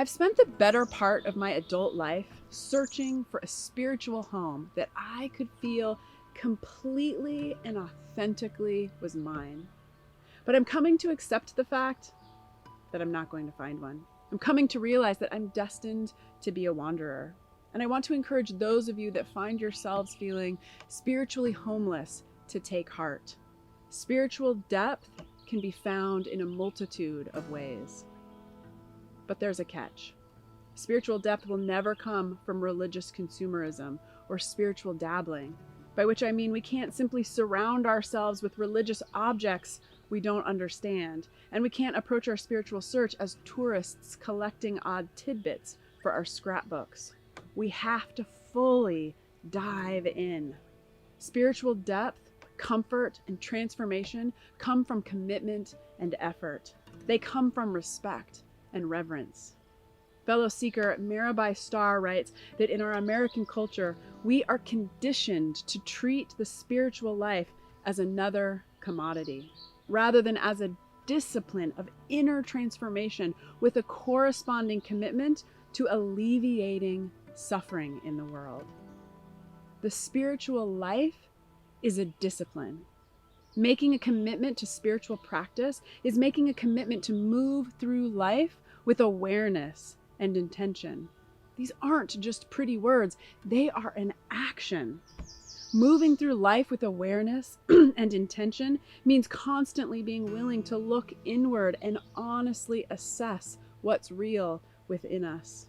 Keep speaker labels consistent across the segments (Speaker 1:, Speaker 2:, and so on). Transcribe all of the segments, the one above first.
Speaker 1: I've spent the better part of my adult life searching for a spiritual home that I could feel completely and authentically was mine. But I'm coming to accept the fact that I'm not going to find one. I'm coming to realize that I'm destined to be a wanderer. And I want to encourage those of you that find yourselves feeling spiritually homeless to take heart. Spiritual depth can be found in a multitude of ways. But there's a catch. Spiritual depth will never come from religious consumerism or spiritual dabbling, by which I mean we can't simply surround ourselves with religious objects we don't understand, and we can't approach our spiritual search as tourists collecting odd tidbits for our scrapbooks. We have to fully dive in. Spiritual depth, comfort, and transformation come from commitment and effort. They come from respect and reverence. Fellow seeker Mirabai Starr writes that in our American culture, we are conditioned to treat the spiritual life as another commodity, rather than as a discipline of inner transformation with a corresponding commitment to alleviating suffering in the world. The spiritual life is a discipline. Making a commitment to spiritual practice is making a commitment to move through life with awareness and intention. These aren't just pretty words, they are an action. Moving through life with awareness and intention means constantly being willing to look inward and honestly assess what's real within us.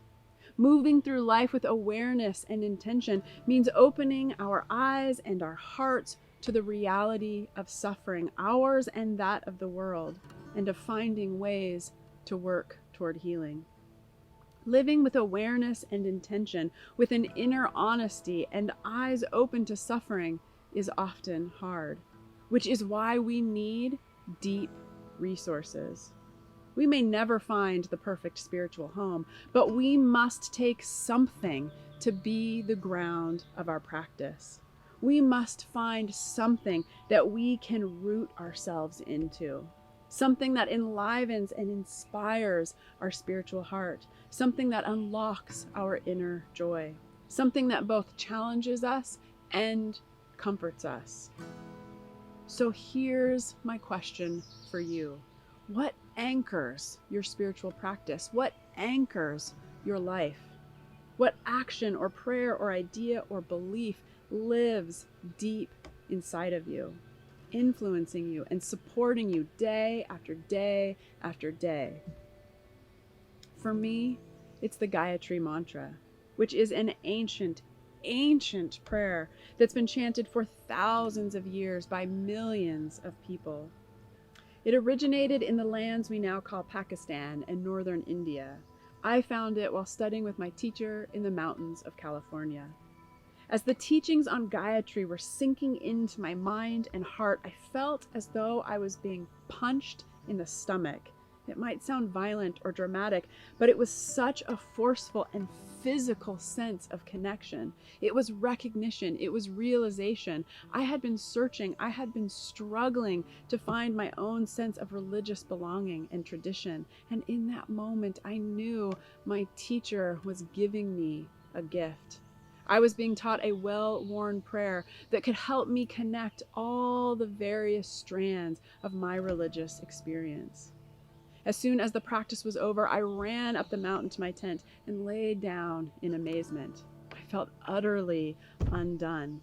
Speaker 1: Moving through life with awareness and intention means opening our eyes and our hearts to the reality of suffering, ours and that of the world, and of finding ways to work toward healing. Living with awareness and intention, with an inner honesty and eyes open to suffering, is often hard, which is why we need deep resources. We may never find the perfect spiritual home, but we must take something to be the ground of our practice. We must find something that we can root ourselves into. Something that enlivens and inspires our spiritual heart, something that unlocks our inner joy, something that both challenges us and comforts us. So here's my question for you. What anchors your spiritual practice? What anchors your life? What action or prayer or idea or belief lives deep inside of you, influencing you and supporting you day after day after day? For me, it's the Gayatri Mantra, which is an ancient prayer that's been chanted for thousands of years by millions of people. It originated in the lands we now call Pakistan and northern India. I found it while studying with my teacher in the mountains of California. As the teachings on Gayatri were sinking into my mind and heart, I felt as though I was being punched in the stomach. It might sound violent or dramatic, but it was such a forceful and physical sense of connection. It was recognition. It was realization. I had been searching. I had been struggling to find my own sense of religious belonging and tradition. And in that moment, I knew my teacher was giving me a gift. I was being taught a well-worn prayer that could help me connect all the various strands of my religious experience. As soon as the practice was over, I ran up the mountain to my tent and lay down in amazement. I felt utterly undone.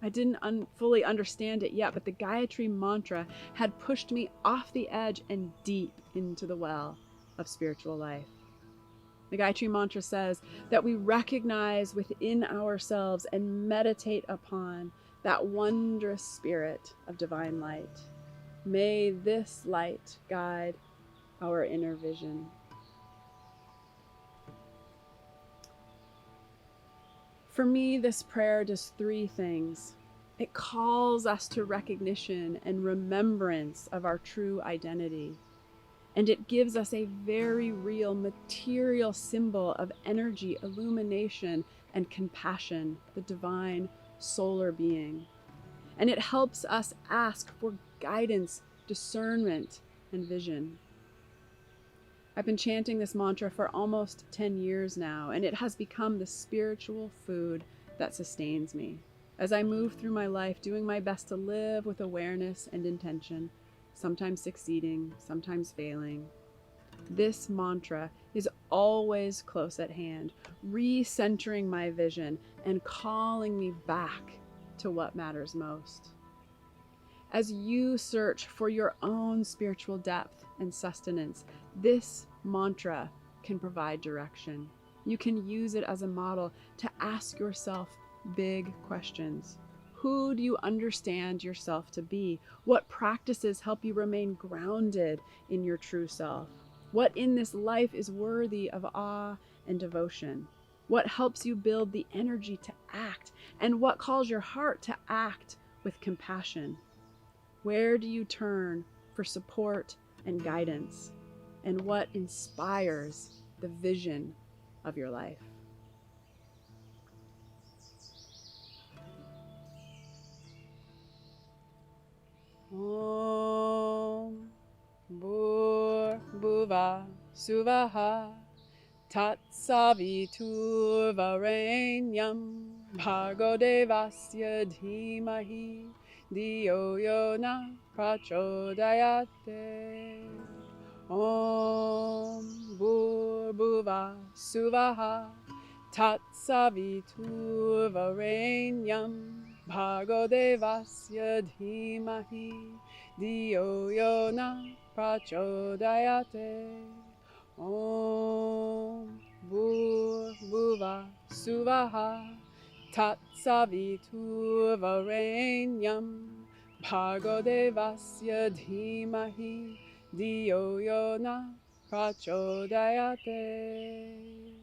Speaker 1: I didn't fully understand it yet, but the Gayatri Mantra had pushed me off the edge and deep into the well of spiritual life. The Gayatri Mantra says that we recognize within ourselves and meditate upon that wondrous spirit of divine light. May this light guide our inner vision. For me, this prayer does three things. It calls us to recognition and remembrance of our true identity. And it gives us a very real material symbol of energy, illumination, and compassion, the divine solar being. And it helps us ask for guidance, discernment, and vision. I've been chanting this mantra for almost 10 years now, and it has become the spiritual food that sustains me. As I move through my life, doing my best to live with awareness and intention, sometimes succeeding, sometimes failing, this mantra is always close at hand, recentering my vision and calling me back to what matters most. As you search for your own spiritual depth and sustenance, this mantra can provide direction. You can use it as a model to ask yourself big questions. Who do you understand yourself to be? What practices help you remain grounded in your true self? What in this life is worthy of awe and devotion? What helps you build the energy to act? And what calls your heart to act with compassion? Where do you turn for support and guidance? And what inspires the vision of your life? Om Bhuva Suvaha Tatsaviturvarenyam Bhargo Devasya Dhimahi Dio Yona Prachodayate. Om Bhuva Suvaha Tatsaviturvarenyam Bhargo Devasya Dhimahi Dio Yona Prachodayate. Om Bhuva Suvaha Tatsaviturvarenyam Bhargo Devasya Dhimahi Dio Yona Prachodayate.